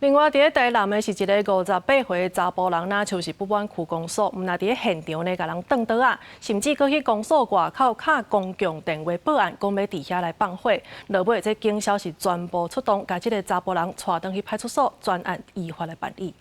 另外，伫台南的是一个58岁查甫人，那就是不满区公所，毋那伫现场呢，甲人撞倒啊，甚至搁去公所外口敲公共电话报案，讲要伫遐来放火。落尾，这警消是全部出动，甲这个查甫人带转去派出所，专案依法来办理。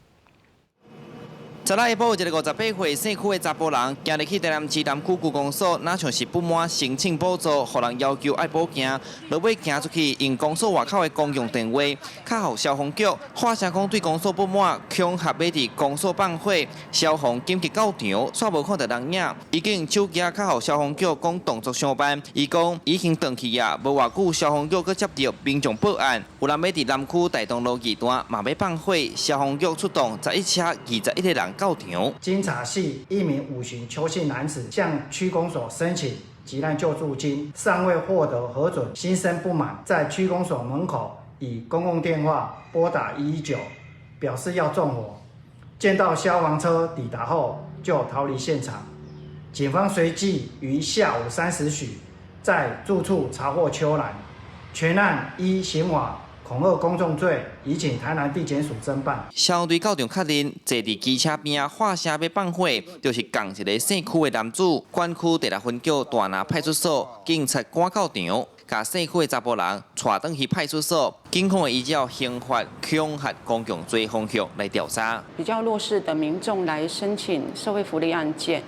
昨下晡，一个58岁姓区的查甫人，今日去台南市南区区公所，哪像是不满申请补助，互人要求爱报警，落尾行出去，用公所外口的公用电话，敲互消防局，话声讲对公所不满，恐吓要伫公所放火，消防紧急到场，煞无看到人影，已经手机敲互消防局，讲动作上班，伊讲已经断去啊，无偌久消防局佮接到民众报案，有人要伫南区大东路二段嘛要放火，消防局出动11车21个人。到场。经查系一名5旬邱姓男子向区公所申请急难救助金，尚未获得核准，心生不满，在区公所门口以公共电话拨打119，表示要纵火。见到消防车抵达后，就逃离现场。警方随即于下午3时许在住处查获邱兰，全案依刑法恐吓公众罪，移请台南地检署侦办。消防队到场确认，坐伫机车边喊声要放火，就是共一个姓区的男子。管区第6分局大拿派出所警察赶到场，甲姓区的查甫人带转去派出所。警方会依照刑法恐吓公共罪方向来调查。比较弱势的民众来申请社会福利案件。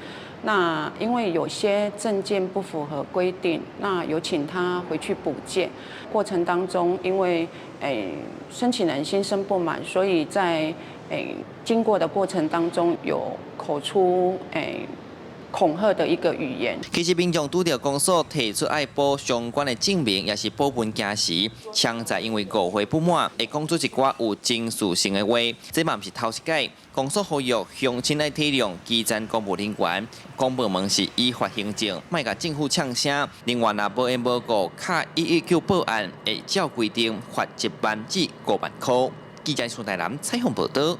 那因为有些证件不符合规定，那有请他回去补件。过程当中，因为申请人心生不满，所以在经过的过程当中有口出恐吓的一个语言。其实民众拄到公所提出爱补相关的证明，也是保本行事，强在因为误会不满，会讲出一寡有情绪性的话，这嘛不是头一届。公所呼吁乡亲来体谅基层公务人员，公部门是依法行政，莫甲政府呛声。另外，若无缘无故敲119报案，会照规定罚1万至5万块。记者从台南采访报道。